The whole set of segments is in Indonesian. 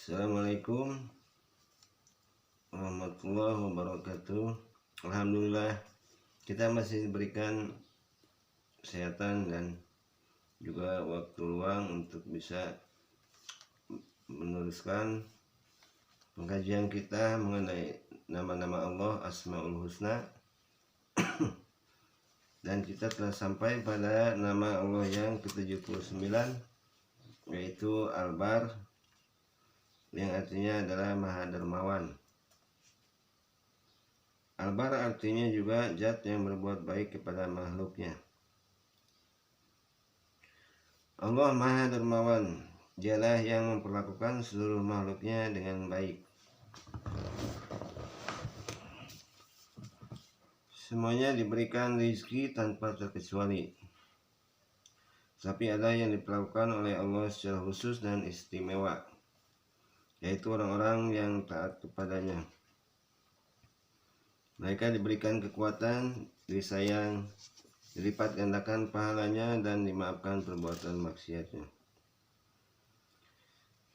Assalamualaikum warahmatullahi wabarakatuh. Alhamdulillah kita masih diberikan kesehatan dan juga waktu luang untuk bisa meneruskan pengkajian kita mengenai nama-nama Allah Asmaul Husna. Dan kita telah sampai pada nama Allah yang ke-79, yaitu Al-Bar, yang artinya adalah Maha Dermawan. Al-Bar artinya juga zat yang berbuat baik kepada makhluknya. Allah Maha Dermawan, dialah yang memperlakukan seluruh makhluknya dengan baik. Semuanya diberikan rezeki tanpa terkecuali, tapi ada yang diperlakukan oleh Allah secara khusus dan istimewa, yaitu orang-orang yang taat kepadanya. Mereka diberikan kekuatan, disayang, dilipat gandakan pahalanya, dan dimaafkan perbuatan maksiatnya.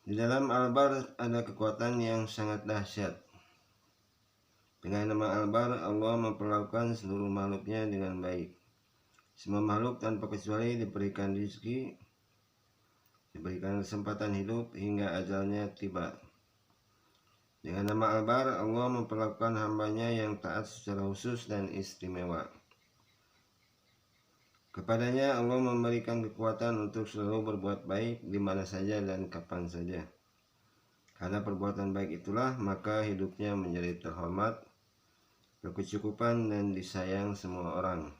Di dalam Al-Bar ada kekuatan yang sangat dahsyat. Dengan nama Al-Bar, Allah memperlakukan seluruh makhluknya dengan baik. Semua makhluk tanpa kecuali diberikan rezeki, diberikan kesempatan hidup hingga ajalnya tiba. Dengan nama Al-Bar, Allah memperlakukan hambanya yang taat secara khusus dan istimewa. Kepadanya Allah memberikan kekuatan untuk selalu berbuat baik di mana saja dan kapan saja. Karena perbuatan baik itulah maka hidupnya menjadi terhormat, berkecukupan, dan disayang semua orang.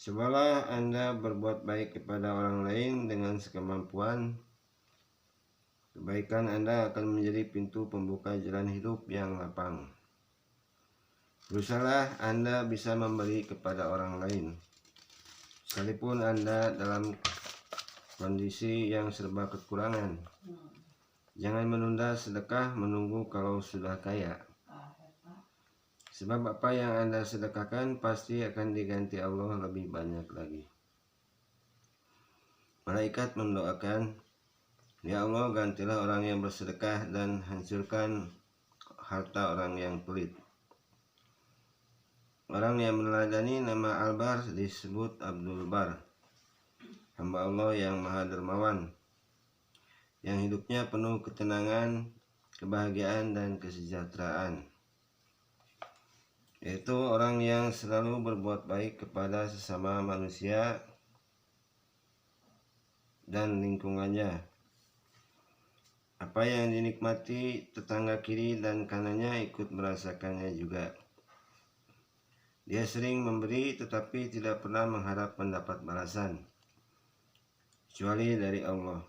Cobalah Anda berbuat baik kepada orang lain dengan sekemampuan. Kebaikan Anda akan menjadi pintu pembuka jalan hidup yang lapang. Berusahalah Anda bisa memberi kepada orang lain, sekalipun Anda dalam kondisi yang serba kekurangan. Jangan menunda sedekah menunggu kalau sudah kaya. Sebab apa yang Anda sedekahkan pasti akan diganti Allah lebih banyak lagi. Malaikat mendoakan, "Ya Allah, gantilah orang yang bersedekah dan hancurkan harta orang yang pelit." Orang yang meneladani nama Al-Bar disebut Abdul Bar, hamba Allah yang Maha Dermawan, yang hidupnya penuh ketenangan, kebahagiaan, dan kesejahteraan, yaitu orang yang selalu berbuat baik kepada sesama manusia dan lingkungannya. Apa yang dinikmati tetangga kiri dan kanannya ikut merasakannya juga. Dia sering memberi tetapi tidak pernah mengharap mendapat balasan, kecuali dari Allah.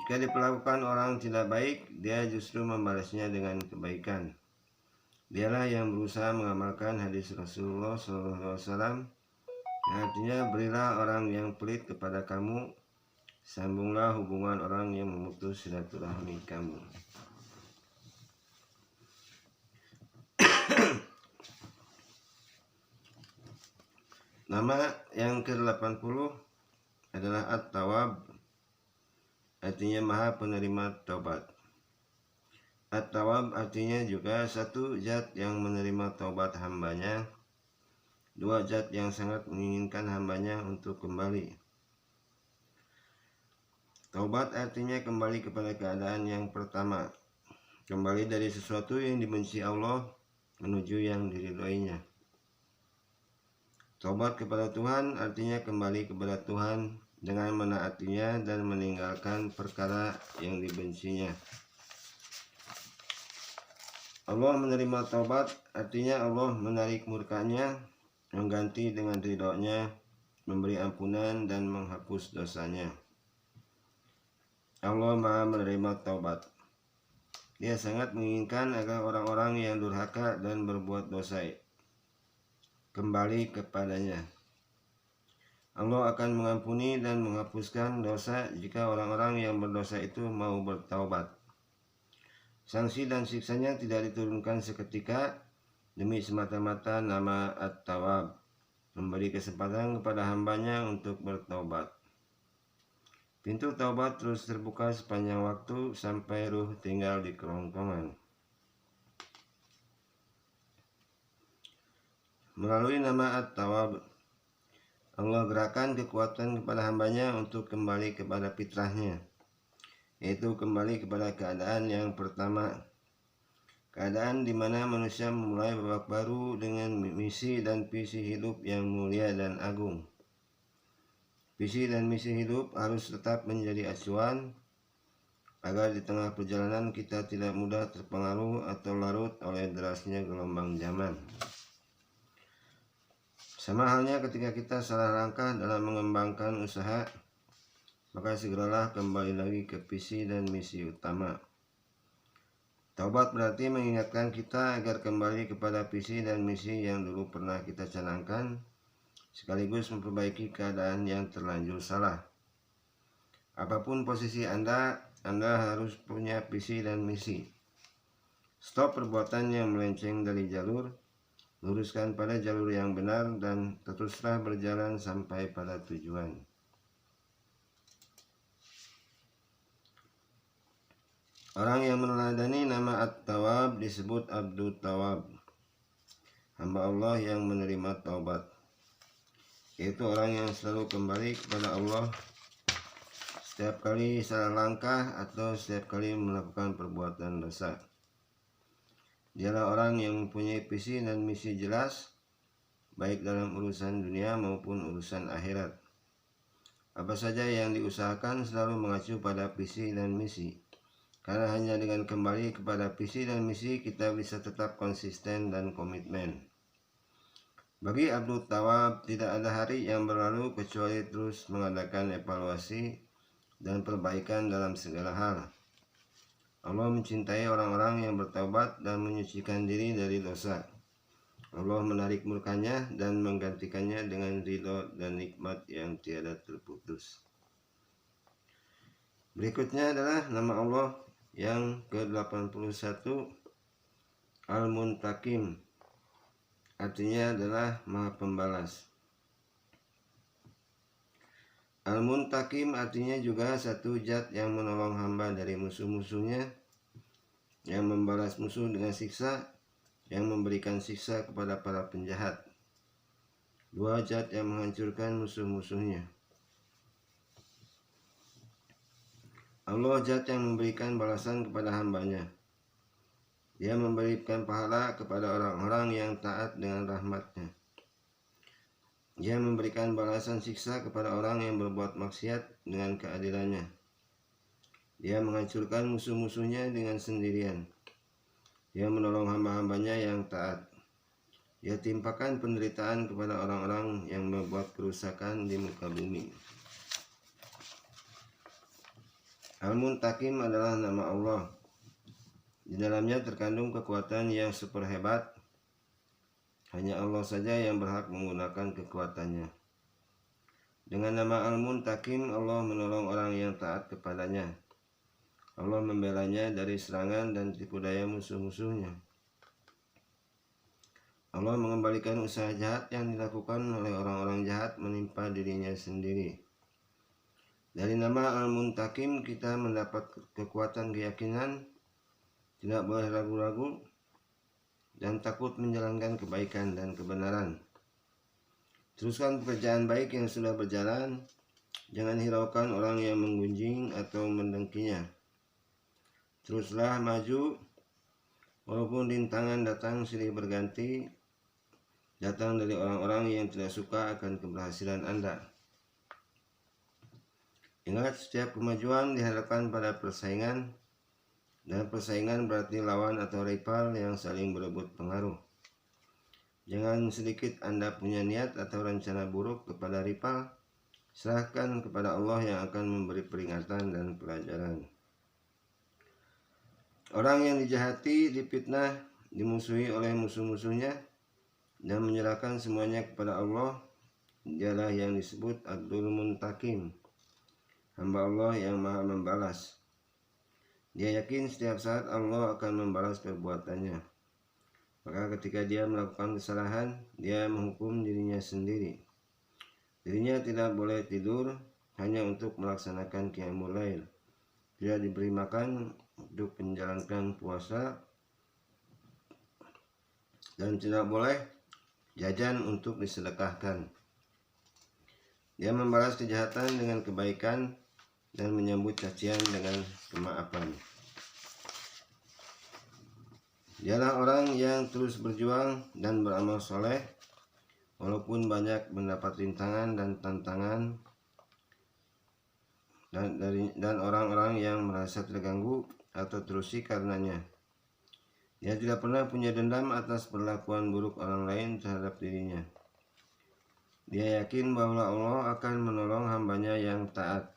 Jika diperlakukan orang tidak baik, dia justru membalasnya dengan kebaikan. Dialah yang berusaha mengamalkan hadis Rasulullah SAW, yang artinya, berilah orang yang pelit kepada kamu, sambunglah hubungan orang yang memutus silaturahmi kamu. Nama yang ke-80 adalah At-Tawwab, artinya Maha Penerima Taubat. At-Tawwab artinya juga satu zat yang menerima taubat hambanya, dua zat yang sangat menginginkan hambanya untuk kembali. Taubat artinya kembali kepada keadaan yang pertama, kembali dari sesuatu yang dibenci Allah menuju yang diridhoinya. Taubat kepada Tuhan artinya kembali kepada Tuhan dengan menaatinya dan meninggalkan perkara yang dibencinya. Allah menerima taubat artinya Allah menarik murkanya, mengganti dengan ridhonya, memberi ampunan, dan menghapus dosanya. Allah Maha menerima taubat. Dia sangat menginginkan agar orang-orang yang durhaka dan berbuat dosa kembali kepadanya. Allah akan mengampuni dan menghapuskan dosa jika orang-orang yang berdosa itu mau bertaubat. Sanksi dan siksanya tidak diturunkan seketika demi semata-mata nama At-Tawwab, memberi kesempatan kepada hambanya untuk bertaubat. Pintu taubat terus terbuka sepanjang waktu sampai ruh tinggal di kerongkongan. Melalui nama At-Tawwab, Allah gerakan kekuatan kepada hambanya untuk kembali kepada fitrahnya, yaitu kembali kepada keadaan yang pertama, keadaan di mana manusia memulai babak baru dengan misi dan visi hidup yang mulia dan agung. Visi dan misi hidup harus tetap menjadi acuan agar di tengah perjalanan kita tidak mudah terpengaruh atau larut oleh derasnya gelombang zaman. Sama halnya ketika kita salah langkah dalam mengembangkan usaha, maka segeralah kembali lagi ke visi dan misi utama. Taubat berarti mengingatkan kita agar kembali kepada visi dan misi yang dulu pernah kita canangkan, sekaligus memperbaiki keadaan yang terlanjur salah. Apapun posisi Anda harus punya visi dan misi. Stop perbuatan yang melenceng dari jalur, luruskan pada jalur yang benar, dan teruslah berjalan sampai pada tujuan. Orang yang meneladani nama At-Tawwab disebut Abdul Tawwab, hamba Allah yang menerima taubat, yaitu orang yang selalu kembali kepada Allah setiap kali salah langkah atau setiap kali melakukan perbuatan dosa. Dialah orang yang mempunyai visi dan misi jelas, baik dalam urusan dunia maupun urusan akhirat. Apa saja yang diusahakan selalu mengacu pada visi dan misi, karena hanya dengan kembali kepada visi dan misi kita bisa tetap konsisten dan komitmen. Bagi Abdul Tawwab, tidak ada hari yang berlalu kecuali terus mengadakan evaluasi dan perbaikan dalam segala hal. Allah mencintai orang-orang yang bertaubat dan menyucikan diri dari dosa. Allah menarik murkanya dan menggantikannya dengan ridho dan nikmat yang tiada terputus. Berikutnya adalah nama Allah yang ke-81, Al-Muntakim, artinya adalah Maha Pembalas. Al-Muntakim artinya juga satu zat yang menolong hamba dari musuh-musuhnya, yang membalas musuh dengan siksa, yang memberikan siksa kepada para penjahat. Dua zat yang menghancurkan musuh-musuhnya. Allah zat yang memberikan balasan kepada hambanya. Dia memberikan pahala kepada orang-orang yang taat dengan rahmatnya. Dia memberikan balasan siksa kepada orang yang berbuat maksiat dengan keadilannya. Dia menghancurkan musuh-musuhnya dengan sendirian. Dia menolong hamba-hambanya yang taat. Dia timpakan penderitaan kepada orang-orang yang membuat kerusakan di muka bumi. Al-Muntakim adalah nama Allah. Di dalamnya terkandung kekuatan yang super hebat. Hanya Allah saja yang berhak menggunakan kekuatannya. Dengan nama Al-Muntakim, Allah menolong orang yang taat kepadanya. Allah membelanya dari serangan dan tipu daya musuh-musuhnya. Allah mengembalikan usaha jahat yang dilakukan oleh orang-orang jahat menimpa dirinya sendiri. Dari nama Al-Muntakim kita mendapat kekuatan keyakinan, tidak boleh ragu-ragu, dan takut menjalankan kebaikan dan kebenaran. Teruskan pekerjaan baik yang sudah berjalan, jangan hiraukan orang yang menggunjing atau mendengkinya. Teruslah maju, walaupun rintangan datang silih berganti, datang dari orang-orang yang tidak suka akan keberhasilan Anda. Ingat, setiap kemajuan dihadapkan pada persaingan, dan persaingan berarti lawan atau rival yang saling berebut pengaruh. Jangan sedikit Anda punya niat atau rencana buruk kepada rival, serahkan kepada Allah yang akan memberi peringatan dan pelajaran. Orang yang dijahati, difitnah, dimusuhi oleh musuh-musuhnya, dan menyerahkan semuanya kepada Allah, dialah yang disebut Abdul Muntakim, hamba Allah yang maha membalas. Dia yakin setiap saat Allah akan membalas perbuatannya. Maka ketika dia melakukan kesalahan, dia menghukum dirinya sendiri. Dirinya tidak boleh tidur, hanya untuk melaksanakan qiyamul lail. Tidak diberi makan untuk menjalankan puasa, dan tidak boleh jajan untuk disedekahkan. Dia membalas kejahatan dengan kebaikan dan menyambut cacian dengan kemaafan. Dialah orang yang terus berjuang dan beramal soleh, walaupun banyak mendapat rintangan dan tantangan, dan orang-orang yang merasa terganggu atau terusik karenanya. Dia tidak pernah punya dendam atas perlakuan buruk orang lain terhadap dirinya. Dia yakin bahwa Allah akan menolong hambanya yang taat.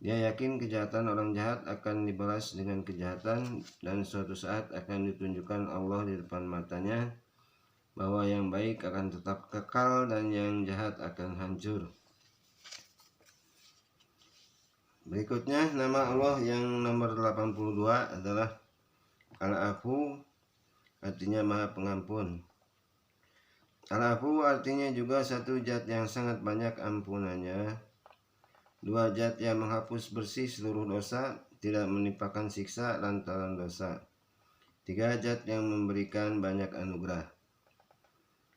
Dia yakin kejahatan orang jahat akan dibalas dengan kejahatan, dan suatu saat akan ditunjukkan Allah di depan matanya bahwa yang baik akan tetap kekal dan yang jahat akan hancur. Berikutnya, nama Allah yang nomor 82 adalah Al-Afu, artinya Maha Pengampun. Al-Afu artinya juga satu zat yang sangat banyak ampunannya, dua zat yang menghapus bersih seluruh dosa, tidak menimpakan siksa lantaran dosa, tiga zat yang memberikan banyak anugerah.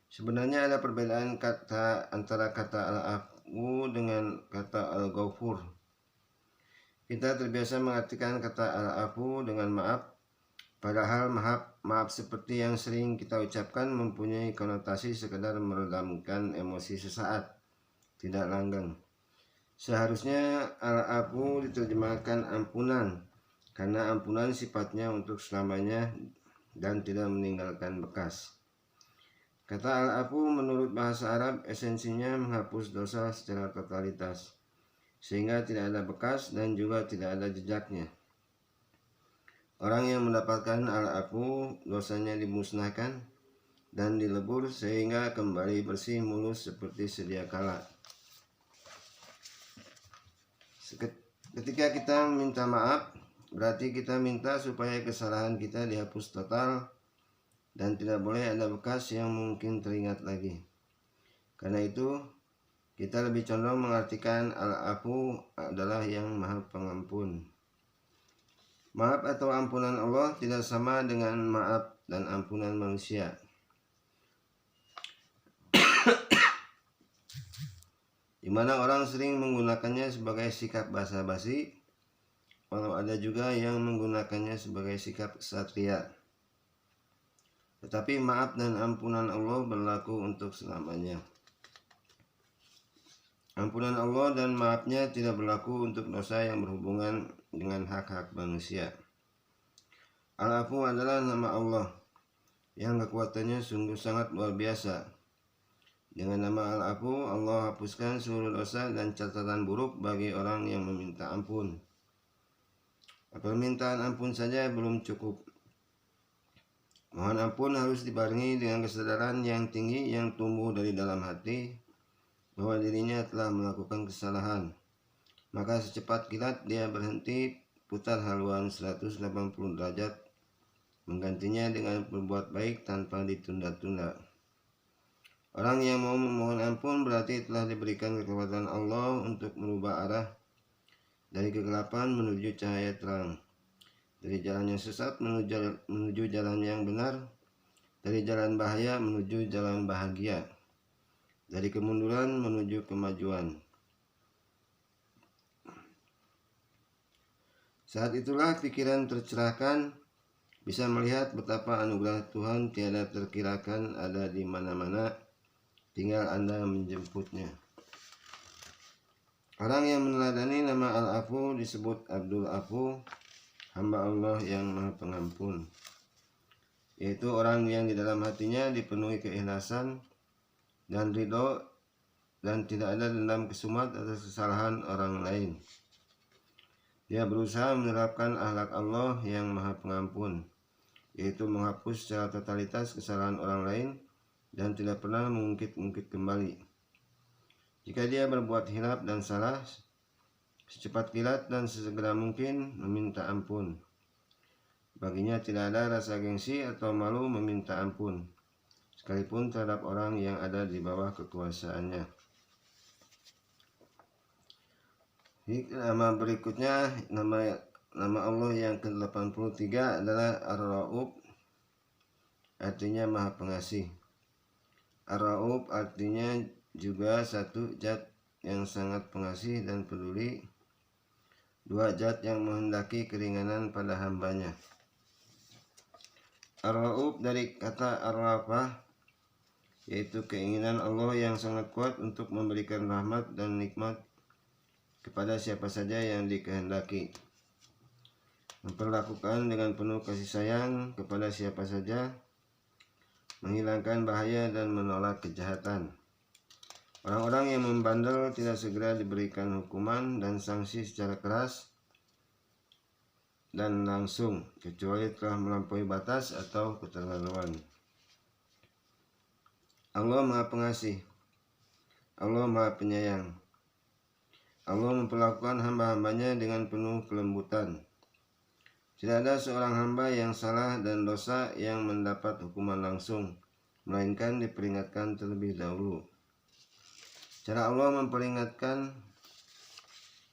Sebenarnya ada perbedaan kata antara kata Al-Afu dengan kata Al-Ghafur. Kita terbiasa mengartikan kata Al-Afu dengan maaf, padahal maaf seperti yang sering kita ucapkan mempunyai konotasi sekedar meredamkan emosi sesaat, tidak langgeng. Seharusnya Al-Afu diterjemahkan ampunan, karena ampunan sifatnya untuk selamanya dan tidak meninggalkan bekas. Kata Al-Afu menurut bahasa Arab esensinya menghapus dosa secara totalitas, sehingga tidak ada bekas dan juga tidak ada jejaknya. Orang yang mendapatkan Al-Afu, dosanya dimusnahkan dan dilebur sehingga kembali bersih mulus seperti sedia kala. Ketika kita minta maaf, berarti kita minta supaya kesalahan kita dihapus total dan tidak boleh ada bekas yang mungkin teringat lagi. Karena itu, kita lebih condong mengartikan Al-Afu adalah yang Maha Pengampun. Maaf atau ampunan Allah tidak sama dengan maaf dan ampunan manusia. Di mana orang sering menggunakannya sebagai sikap basa-basi, walau ada juga yang menggunakannya sebagai sikap ksatria. Tetapi maaf dan ampunan Allah berlaku untuk selamanya. Ampunan Allah dan maafnya tidak berlaku untuk dosa yang berhubungan dengan hak-hak manusia. Al-Afu adalah nama Allah yang kekuatannya sungguh sangat luar biasa. Dengan nama Al-Afu, Allah hapuskan seluruh dosa dan catatan buruk bagi orang yang meminta ampun. Permintaan ampun saja belum cukup. Mohon ampun harus dibarengi dengan kesadaran yang tinggi yang tumbuh dari dalam hati bahwa dirinya telah melakukan kesalahan. Maka secepat kilat dia berhenti putar haluan 180 derajat, menggantinya dengan berbuat baik tanpa ditunda-tunda. Orang yang mau memohon ampun berarti telah diberikan kekuatan Allah untuk merubah arah dari kegelapan menuju cahaya terang, dari jalan yang sesat menuju jalan yang benar, dari jalan bahaya menuju jalan bahagia, dari kemunduran menuju kemajuan. Saat itulah pikiran tercerahkan, bisa melihat betapa anugerah Tuhan tiada terkirakan ada di mana-mana, tinggal Anda menjemputnya. Orang yang meneladani nama Al-Afu disebut Abdul Afu, hamba Allah yang Maha Pengampun, yaitu orang yang di dalam hatinya dipenuhi keikhlasan dan ridho dan tidak ada dendam kesumat atas kesalahan orang lain. Dia berusaha menerapkan akhlak Allah yang Maha Pengampun, yaitu menghapus secara totalitas kesalahan orang lain dan tidak pernah mengungkit-ungkit kembali. Jika dia berbuat hilaf dan salah, secepat kilat dan sesegera mungkin meminta ampun. Baginya tidak ada rasa gengsi atau malu meminta ampun, sekalipun terhadap orang yang ada di bawah kekuasaannya. Nama berikutnya, nama Allah yang ke-83 adalah Ar-Ra'ub, artinya Maha Pengasih. Ar-Ra'ub artinya juga satu zat yang sangat pengasih dan peduli, dua zat yang menghendaki keringanan pada hambanya. Ar-Ra'ub dari kata Ar-Rafah, yaitu keinginan Allah yang sangat kuat untuk memberikan rahmat dan nikmat kepada siapa saja yang dikehendaki, memperlakukan dengan penuh kasih sayang kepada siapa saja, menghilangkan bahaya dan menolak kejahatan. Orang-orang yang membandel tidak segera diberikan hukuman dan sanksi secara keras dan langsung, kecuali telah melampaui batas atau keterlaluan. Allah Maha Pengasih, Allah Maha Penyayang. Allah memperlakukan hamba-hambanya dengan penuh kelembutan. Tidak ada seorang hamba yang salah dan dosa yang mendapat hukuman langsung, melainkan diperingatkan terlebih dahulu. Cara Allah memperingatkan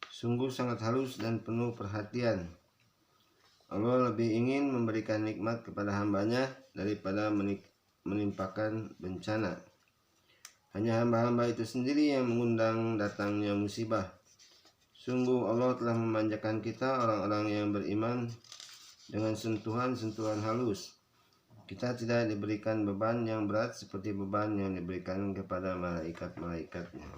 sungguh sangat halus dan penuh perhatian. Allah lebih ingin memberikan nikmat kepada hambanya daripada menimpakan bencana. Hanya hamba-hamba itu sendiri yang mengundang datangnya musibah. Sungguh Allah telah memanjakan kita orang-orang yang beriman dengan sentuhan-sentuhan halus. Kita tidak diberikan beban yang berat seperti beban yang diberikan kepada malaikat-malaikatnya.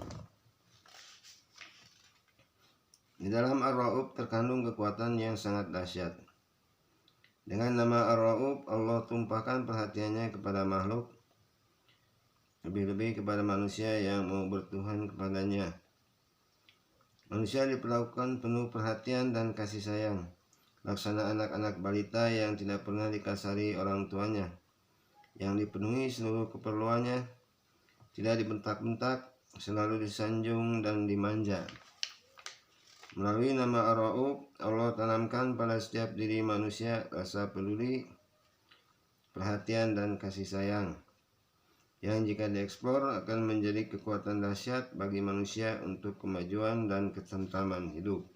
Di dalam Ar-Ra'ub terkandung kekuatan yang sangat dahsyat. Dengan nama Ar-Ra'ub, Allah tumpahkan perhatiannya kepada makhluk, lebih-lebih kepada manusia yang mau bertuhan kepadanya. Manusia diperlakukan penuh perhatian dan kasih sayang, laksana anak-anak balita yang tidak pernah dikasari orang tuanya, yang dipenuhi seluruh keperluannya, tidak dibentak-bentak, selalu disanjung dan dimanja. Melalui nama Ar-Ra'ub, Allah tanamkan pada setiap diri manusia rasa peduli, perhatian dan kasih sayang, yang jika dieksplor akan menjadi kekuatan dahsyat bagi manusia untuk kemajuan dan ketentraman hidup.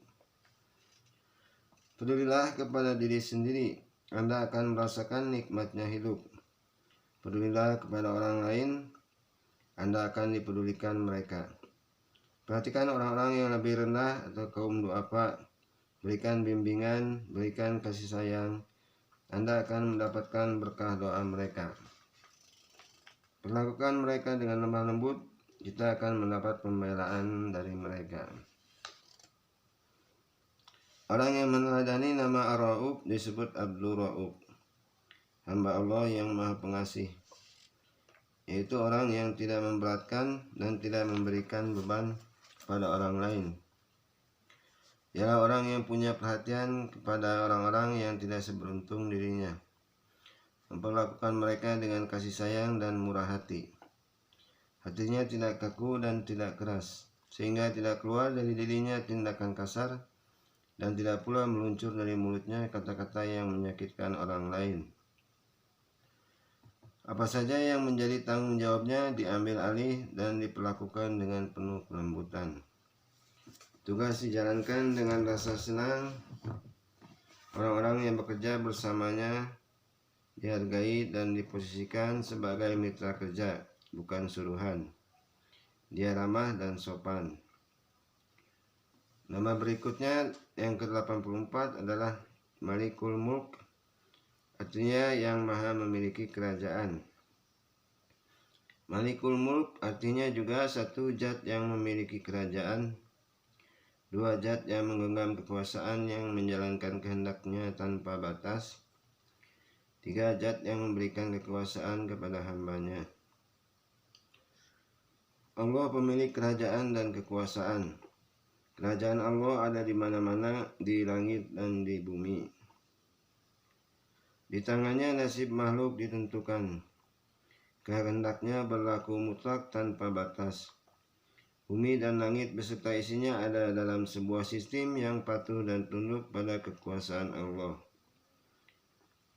Pedulilah kepada diri sendiri, Anda akan merasakan nikmatnya hidup. Pedulilah kepada orang lain, Anda akan dipedulikan mereka. Perhatikan orang-orang yang lebih rendah atau kaum duafa, berikan bimbingan, berikan kasih sayang, Anda akan mendapatkan berkah doa mereka. Perlakukan mereka dengan lemah lembut, kita akan mendapat pembelaan dari mereka. Orang yang meneladani nama Ar-Ra'ub disebut Abdur Ra'ub, hamba Allah yang Maha Pengasih, yaitu orang yang tidak memberatkan dan tidak memberikan beban pada orang lain. Ialah orang yang punya perhatian kepada orang-orang yang tidak seberuntung dirinya, memperlakukan mereka dengan kasih sayang dan murah hati. Hatinya tidak kaku dan tidak keras, sehingga tidak keluar dari dirinya tindakan kasar, dan tidak pula meluncur dari mulutnya kata-kata yang menyakitkan orang lain. Apa saja yang menjadi tanggung jawabnya diambil alih dan diperlakukan dengan penuh kelembutan. Tugas dijalankan dengan rasa senang. Orang-orang yang bekerja bersamanya dihargai dan diposisikan sebagai mitra kerja, bukan suruhan. Dia ramah dan sopan. Nama berikutnya yang ke-84 adalah Malikul Mulk, artinya yang maha memiliki kerajaan. Malikul Mulk artinya juga satu zat yang memiliki kerajaan, dua zat yang menggenggam kekuasaan yang menjalankan kehendaknya tanpa batas, tiga zat yang memberikan kekuasaan kepada hambanya. Allah pemilik kerajaan dan kekuasaan. Kerajaan Allah ada di mana-mana, di langit dan di bumi. Di tangannya nasib makhluk ditentukan. Kehendaknya berlaku mutlak tanpa batas. Bumi dan langit beserta isinya ada dalam sebuah sistem yang patuh dan tunduk pada kekuasaan Allah.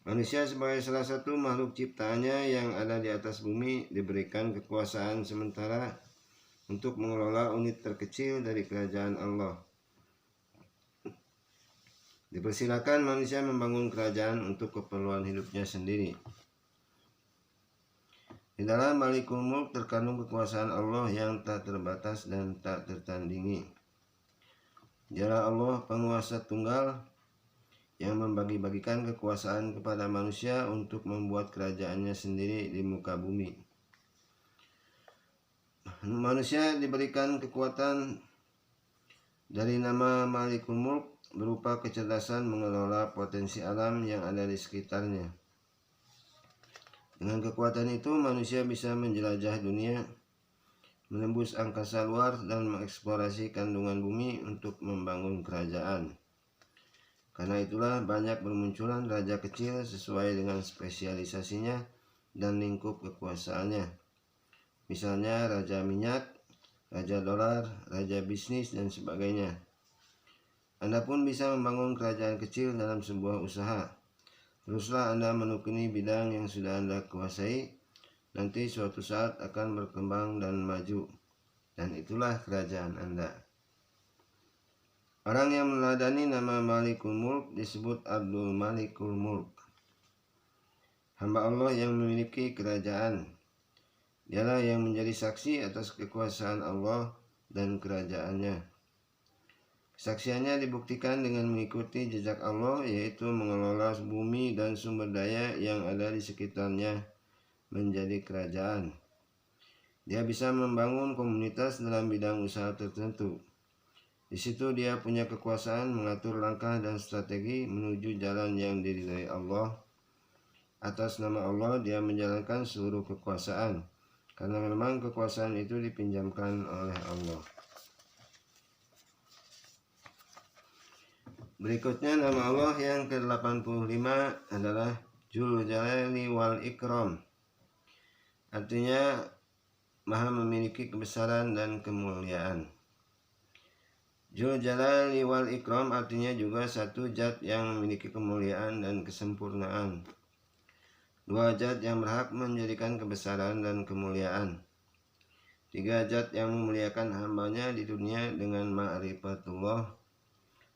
Manusia sebagai salah satu makhluk ciptaannya yang ada di atas bumi diberikan kekuasaan sementara untuk mengelola unit terkecil dari kerajaan Allah, Dipersilakan manusia membangun kerajaan untuk keperluan hidupnya sendiri. Di dalam Malikul Mulk terkandung kekuasaan Allah yang tak terbatas dan tak tertandingi. Dialah Allah penguasa tunggal yang membagi-bagikan kekuasaan kepada manusia untuk membuat kerajaannya sendiri di muka bumi. Manusia diberikan kekuatan dari nama Malikul Mulk berupa kecerdasan mengelola potensi alam yang ada di sekitarnya. Dengan kekuatan itu, manusia bisa menjelajah dunia, menembus angkasa luar, dan mengeksplorasi kandungan bumi untuk membangun kerajaan. Karena itulah banyak bermunculan raja kecil sesuai dengan spesialisasinya dan lingkup kekuasaannya. Misalnya raja minyak, raja dolar, raja bisnis, dan sebagainya. Anda pun bisa membangun kerajaan kecil dalam sebuah usaha. Teruslah Anda menekuni bidang yang sudah Anda kuasai, nanti suatu saat akan berkembang dan maju, dan itulah kerajaan Anda. Orang yang meneladani nama Malikul Mulk disebut Abdul Malikul Mulk, hamba Allah yang memiliki kerajaan. Dialah yang menjadi saksi atas kekuasaan Allah dan kerajaannya. Kesaksiannya dibuktikan dengan mengikuti jejak Allah, yaitu mengelola bumi dan sumber daya yang ada di sekitarnya menjadi kerajaan. Dia bisa membangun komunitas dalam bidang usaha tertentu. Di situ dia punya kekuasaan mengatur langkah dan strategi menuju jalan yang diridhai Allah. Atas nama Allah dia menjalankan seluruh kekuasaan, karena memang kekuasaan itu dipinjamkan oleh Allah. Berikutnya nama Allah yang ke-85 adalah Dzul Jalali wal Ikram. Artinya Maha memiliki kebesaran dan kemuliaan. Dzul Jalali wal Ikram artinya juga satu zat yang memiliki kemuliaan dan kesempurnaan. Dua zat yang berhak menjadikan kebesaran dan kemuliaan. Tiga zat yang memuliakan hambanya di dunia dengan ma'rifatullah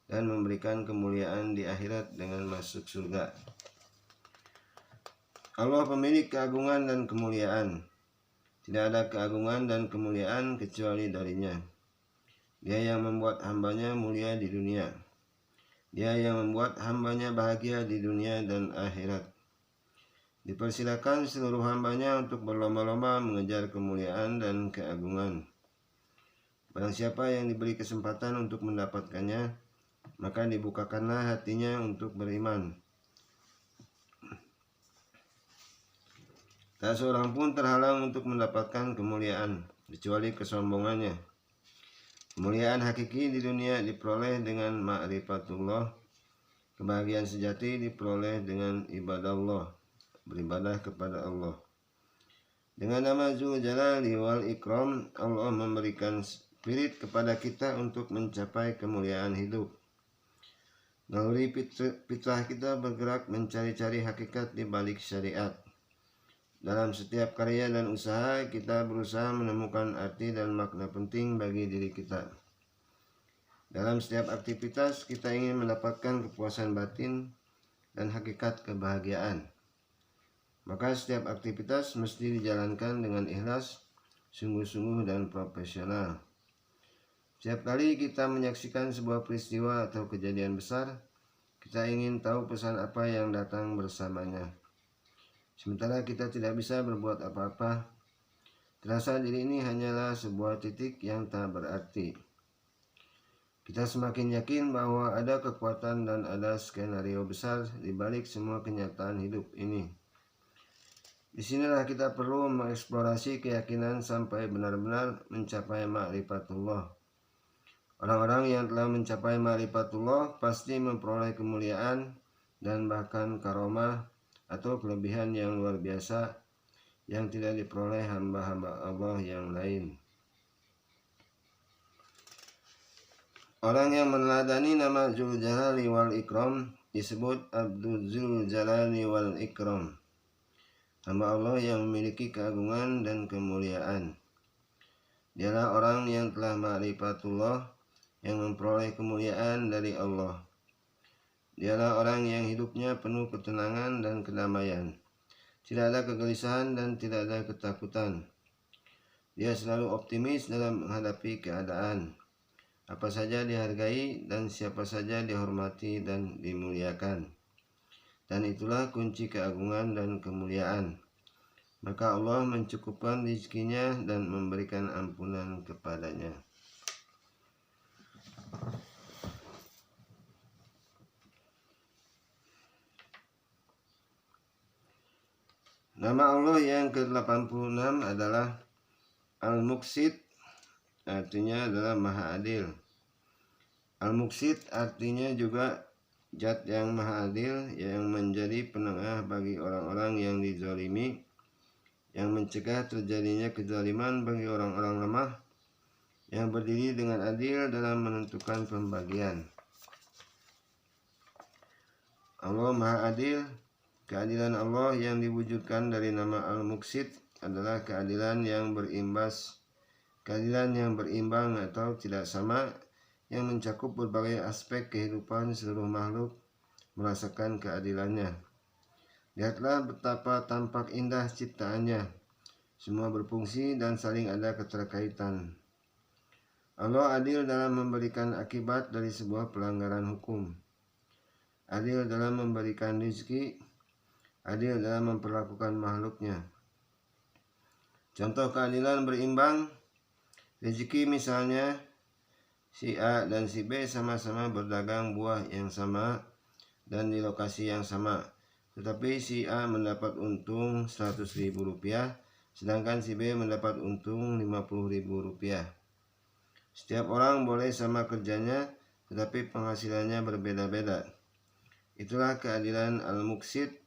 dan memberikan kemuliaan di akhirat dengan masuk surga. Allah pemilik keagungan dan kemuliaan. Tidak ada keagungan dan kemuliaan kecuali darinya. Dia yang membuat hambanya mulia di dunia. Dia yang membuat hambanya bahagia di dunia dan akhirat. Dipersilakan seluruh hambanya untuk berlomba-lomba mengejar kemuliaan dan keagungan. Barang siapa yang diberi kesempatan untuk mendapatkannya, maka dibukakanlah hatinya untuk beriman. Tak seorang pun terhalang untuk mendapatkan kemuliaan, kecuali kesombongannya. Kemuliaan hakiki di dunia diperoleh dengan ma'rifatullah. Kebahagiaan sejati diperoleh dengan ibadah Allah, beribadah kepada Allah. Dengan nama Dzul Jalali wal Ikram, Allah memberikan spirit kepada kita untuk mencapai kemuliaan hidup. Naluri fitrah kita bergerak mencari-cari hakikat di balik syariat. Dalam setiap karya dan usaha, kita berusaha menemukan arti dan makna penting bagi diri kita. Dalam setiap aktivitas, kita ingin mendapatkan kepuasan batin dan hakikat kebahagiaan. Maka setiap aktivitas mesti dijalankan dengan ikhlas, sungguh-sungguh dan profesional. Setiap kali kita menyaksikan sebuah peristiwa atau kejadian besar, kita ingin tahu pesan apa yang datang bersamanya. Sementara kita tidak bisa berbuat apa-apa, terasa diri ini hanyalah sebuah titik yang tak berarti. Kita semakin yakin bahwa ada kekuatan dan ada skenario besar di balik semua kenyataan hidup ini. Disinilah kita perlu mengeksplorasi keyakinan sampai benar-benar mencapai ma'rifatullah. Orang-orang yang telah mencapai ma'rifatullah pasti memperoleh kemuliaan dan bahkan karomah atau kelebihan yang luar biasa yang tidak diperoleh hamba-hamba Allah yang lain. Orang yang meneladani nama Dzul Jalali wal Ikram disebut Abdul Dzul Jalali wal Ikram, hamba Allah yang memiliki keagungan dan kemuliaan. Dialah orang yang telah ma'rifatullah, yang memperoleh kemuliaan dari Allah. Dialah orang yang hidupnya penuh ketenangan dan kedamaian. Tidak ada kegelisahan dan tidak ada ketakutan. Dia selalu optimis dalam menghadapi keadaan. Apa saja dihargai dan siapa saja dihormati dan dimuliakan. Dan itulah kunci keagungan dan kemuliaan. Maka Allah mencukupkan rezekinya dan memberikan ampunan kepadanya. Nama Allah yang ke-86 adalah Al-Muqsit, artinya adalah Maha Adil. Al-Muqsit artinya juga Zat yang Maha Adil, yang menjadi penengah bagi orang-orang yang dizalimi, yang mencegah terjadinya kezaliman bagi orang-orang lemah, yang berdiri dengan adil dalam menentukan pembagian. Allah Maha Adil. Keadilan Allah yang diwujudkan dari nama Al-Muqsit adalah keadilan yang berimbang atau tidak sama, yang mencakup berbagai aspek kehidupan seluruh makhluk merasakan keadilannya. Lihatlah betapa tampak indah ciptaannya, semua berfungsi dan saling ada keterkaitan. Allah adil dalam memberikan akibat dari sebuah pelanggaran hukum, adil dalam memberikan rezeki, adil dalam memperlakukan makhluknya. Contoh keadilan berimbang, rezeki misalnya, si A dan si B sama-sama berdagang buah yang sama dan di lokasi yang sama. Tetapi si A mendapat untung Rp100.000, sedangkan si B mendapat untung Rp50.000. Setiap orang boleh sama kerjanya, tetapi penghasilannya berbeda-beda. Itulah keadilan Al-Muqsit.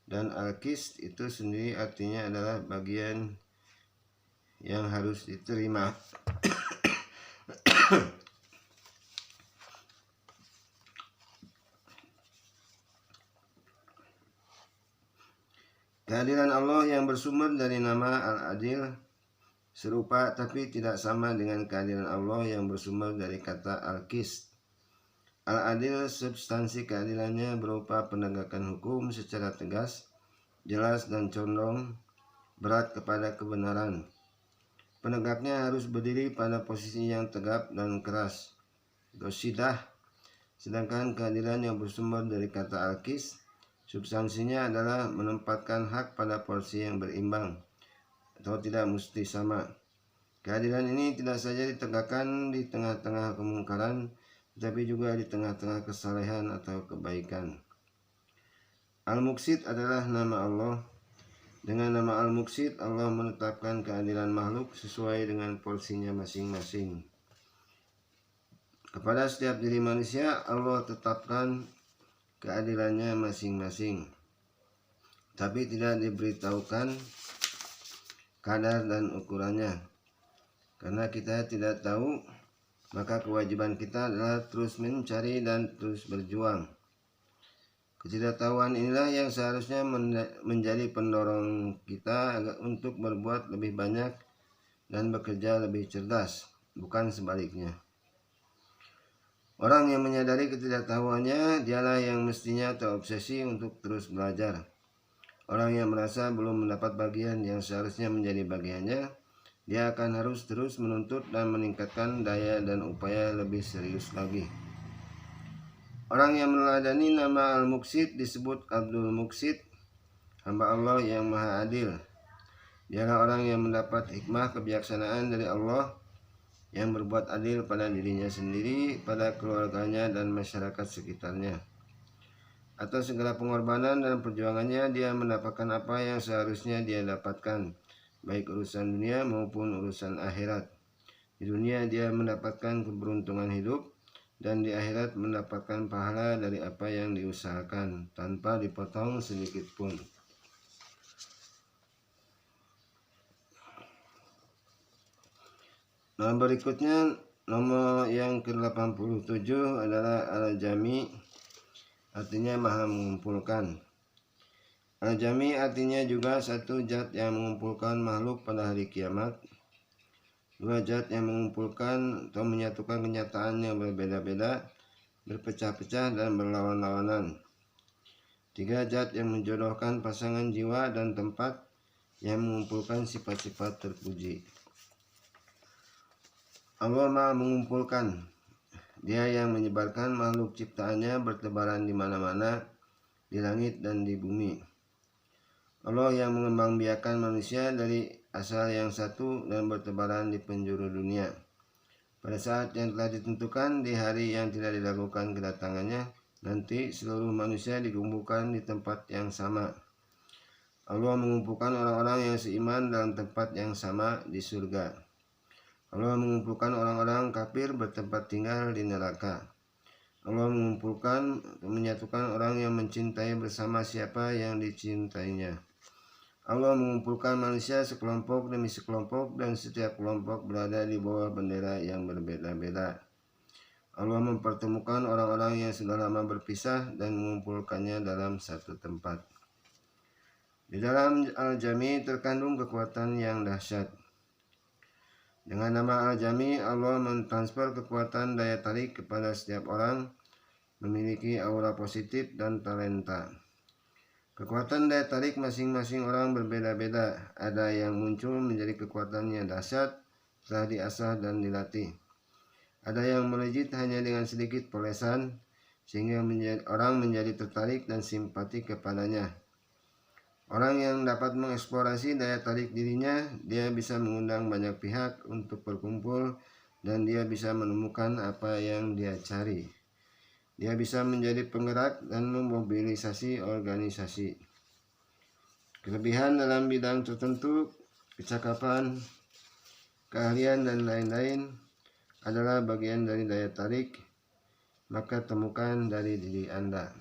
Dan Al-Qist itu sendiri artinya adalah bagian yang harus diterima. Keadilan Allah yang bersumber dari nama Al-Adil serupa tapi tidak sama dengan keadilan Allah yang bersumber dari kata Al-Qist. Al-Adil substansi keadilannya berupa penegakan hukum secara tegas, jelas dan condong berat kepada kebenaran. Penegaknya harus berdiri pada posisi yang tegap dan keras, gosidah. Sedangkan keadilan yang bersumber dari kata Al-Qist, substansinya adalah menempatkan hak pada porsi yang berimbang atau tidak mesti sama. Keadilan ini tidak saja ditegakkan di tengah-tengah kemungkaran, tetapi juga di tengah-tengah kesalehan atau kebaikan. Al-Muqsit adalah nama Allah. Dengan nama Al-Muqsit, Allah menetapkan keadilan makhluk sesuai dengan porsinya masing-masing. Kepada setiap diri manusia, Allah tetapkan keadilannya masing-masing, tapi tidak diberitahukan kadar dan ukurannya. Karena kita tidak tahu, maka kewajiban kita adalah terus mencari dan terus berjuang. Ketidaktahuan inilah yang seharusnya menjadi pendorong kita untuk berbuat lebih banyak dan bekerja lebih cerdas, bukan sebaliknya. Orang yang menyadari ketidaktahuannya, dialah yang mestinya terobsesi untuk terus belajar. Orang yang merasa belum mendapat bagian yang seharusnya menjadi bagiannya, dia akan harus terus menuntut dan meningkatkan daya dan upaya lebih serius lagi. Orang yang meneladani nama Al-Muqsit disebut Abdul Muqsit, hamba Allah yang Maha Adil. Dialah orang yang mendapat hikmah kebijaksanaan dari Allah, yang berbuat adil pada dirinya sendiri, pada keluarganya dan masyarakat sekitarnya. Atas segala pengorbanan dan perjuangannya, dia mendapatkan apa yang seharusnya dia dapatkan, baik urusan dunia maupun urusan akhirat. Di dunia dia mendapatkan keberuntungan hidup, dan di akhirat mendapatkan pahala dari apa yang diusahakan, tanpa dipotong sedikit pun. Nah, berikutnya nomor yang ke-87 adalah Al-Jami, artinya Maha mengumpulkan. Al-Jami artinya juga satu zat yang mengumpulkan makhluk pada hari kiamat, dua zat yang mengumpulkan atau menyatukan kenyataan yang berbeda-beda, berpecah-pecah dan berlawan-lawanan. 3 zat yang menjodohkan pasangan jiwa dan tempat yang mengumpulkan sifat-sifat terpuji. Allah Maha mengumpulkan. Dia yang menyebarkan makhluk ciptaannya bertebaran di mana-mana, di langit dan di bumi. Allah yang mengembangbiakan manusia dari asal yang satu dan bertebaran di penjuru dunia. Pada saat yang telah ditentukan, di hari yang tidak diragukan kedatangannya, nanti seluruh manusia dikumpulkan di tempat yang sama. Allah mengumpulkan orang-orang yang seiman dalam tempat yang sama di surga. Allah mengumpulkan orang-orang kafir bertempat tinggal di neraka. Allah menyatukan orang yang mencintai bersama siapa yang dicintainya. Allah mengumpulkan manusia sekelompok demi sekelompok dan setiap kelompok berada di bawah bendera yang berbeda-beda. Allah mempertemukan orang-orang yang sudah lama berpisah dan mengumpulkannya dalam satu tempat. Di dalam Al-Jami terkandung kekuatan yang dahsyat. Dengan nama Al-Jami, Allah mentransfer kekuatan daya tarik kepada setiap orang memiliki aura positif dan talenta. Kekuatan daya tarik masing-masing orang berbeda-beda. Ada yang muncul menjadi kekuatan yang dahsyat setelah diasah dan dilatih. Ada yang melejit hanya dengan sedikit polesan sehingga orang menjadi tertarik dan simpati kepadanya. Orang yang dapat mengeksplorasi daya tarik dirinya, dia bisa mengundang banyak pihak untuk berkumpul dan dia bisa menemukan apa yang dia cari. Dia bisa menjadi penggerak dan memobilisasi organisasi. Kelebihan dalam bidang tertentu, kecakapan, keahlian dan lain-lain adalah bagian dari daya tarik, maka temukan dari diri Anda.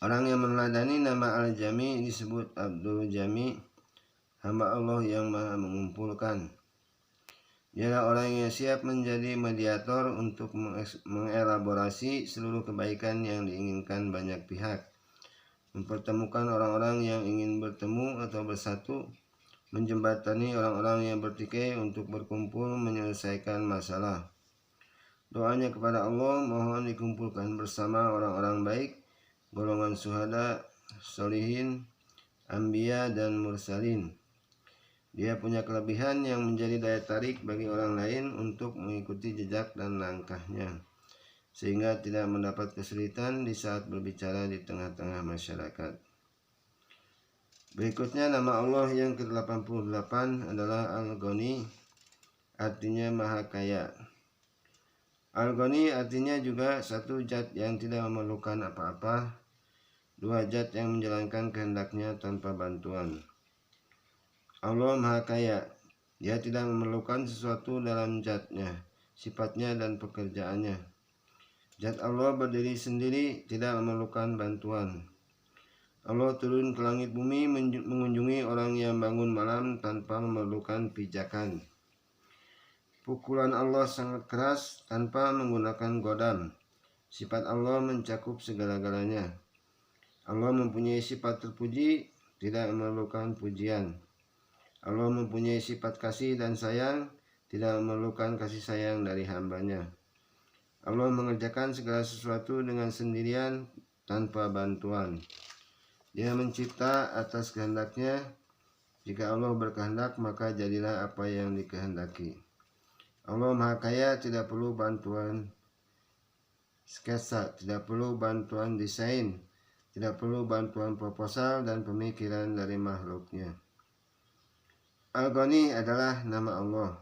Orang yang meneladani nama Al-Jami disebut Abdul Jami, hamba Allah yang Maha mengumpulkan. Dialah orang yang siap menjadi mediator untuk mengelaborasi seluruh kebaikan yang diinginkan banyak pihak, mempertemukan orang-orang yang ingin bertemu atau bersatu, menjembatani orang-orang yang bertikai untuk berkumpul menyelesaikan masalah. Doanya kepada Allah mohon dikumpulkan bersama orang-orang baik, golongan syuhada, sholihin, anbiya dan mursalin. Dia punya kelebihan yang menjadi daya tarik bagi orang lain untuk mengikuti jejak dan langkahnya, sehingga tidak mendapat kesulitan di saat berbicara di tengah-tengah masyarakat. Berikutnya nama Allah yang ke-88 adalah Al-Ghani, artinya Maha Kaya. Al-Ghani artinya juga satu zat yang tidak memerlukan apa-apa, dua zat yang menjalankan kehendaknya tanpa bantuan. Allah Maha Kaya, Dia tidak memerlukan sesuatu dalam zatnya, sifatnya dan pekerjaannya. Zat Allah berdiri sendiri, tidak memerlukan bantuan. Allah turun ke langit bumi mengunjungi orang yang bangun malam tanpa memerlukan pijakan. Pukulan Allah sangat keras tanpa menggunakan godam. Sifat Allah mencakup segala-galanya. Allah mempunyai sifat terpuji, tidak memerlukan pujian. Allah mempunyai sifat kasih dan sayang, tidak memerlukan kasih sayang dari hambanya. Allah mengerjakan segala sesuatu dengan sendirian tanpa bantuan. Dia mencipta atas kehendaknya. Jika Allah berkehendak, maka jadilah apa yang dikehendaki. Allah Maha Kaya, tidak perlu bantuan sketsa, tidak perlu bantuan desain, tidak perlu bantuan proposal dan pemikiran dari makhluknya. Al-Ghani adalah nama Allah.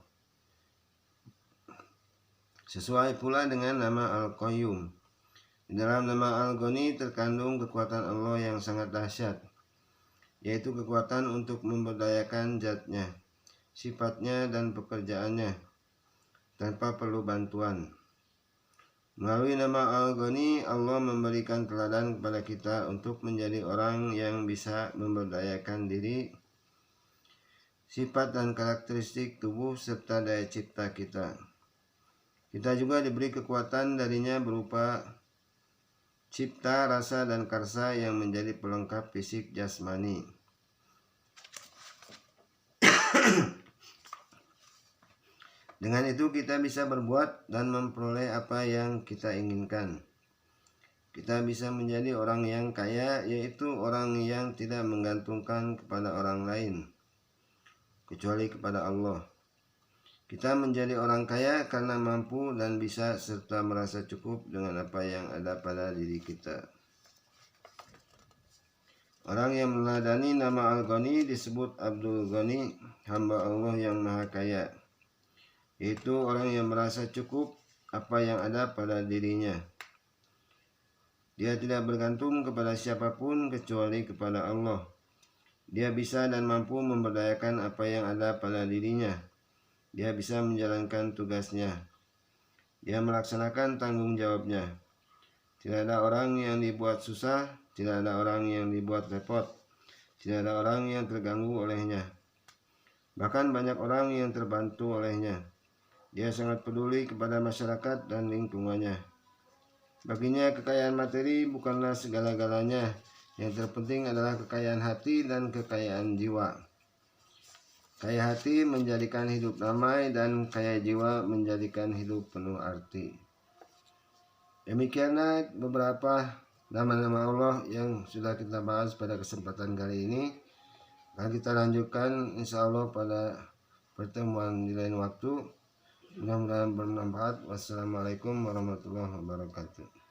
Sesuai pula dengan nama Al-Qayyum. Di dalam nama Al-Ghani terkandung kekuatan Allah yang sangat dahsyat, yaitu kekuatan untuk memberdayakan zatnya, sifatnya dan pekerjaannya tanpa perlu bantuan. Melalui nama Al-Ghani, Allah memberikan teladan kepada kita untuk menjadi orang yang bisa memberdayakan diri, sifat dan karakteristik tubuh serta daya cipta kita. Kita juga diberi kekuatan darinya berupa cipta, rasa, dan karsa yang menjadi pelengkap fisik jasmani. Dengan itu kita bisa berbuat dan memperoleh apa yang kita inginkan. Kita bisa menjadi orang yang kaya, yaitu orang yang tidak menggantungkan kepada orang lain kecuali kepada Allah. Kita menjadi orang kaya karena mampu dan bisa serta merasa cukup dengan apa yang ada pada diri kita. Orang yang meneladani nama Al-Ghani disebut Abdul Ghani, hamba Allah yang maha kaya, yaitu orang yang merasa cukup apa yang ada pada dirinya. Dia tidak bergantung kepada siapapun kecuali kepada Allah. Dia bisa dan mampu memberdayakan apa yang ada pada dirinya. Dia bisa menjalankan tugasnya. Dia melaksanakan tanggung jawabnya. Tidak ada orang yang dibuat susah, tidak ada orang yang dibuat repot, tidak ada orang yang terganggu olehnya. Bahkan banyak orang yang terbantu olehnya. Dia sangat peduli kepada masyarakat dan lingkungannya. Baginya kekayaan materi bukanlah segala-galanya. Yang terpenting adalah kekayaan hati dan kekayaan jiwa. Kaya hati menjadikan hidup damai dan kaya jiwa menjadikan hidup penuh arti. Demikianlah beberapa nama-nama Allah yang sudah kita bahas pada kesempatan kali ini. Akan kita lanjutkan insya Allah pada pertemuan di lain waktu. Mudah-mudahan bermanfaat. Wassalamualaikum warahmatullahi wabarakatuh.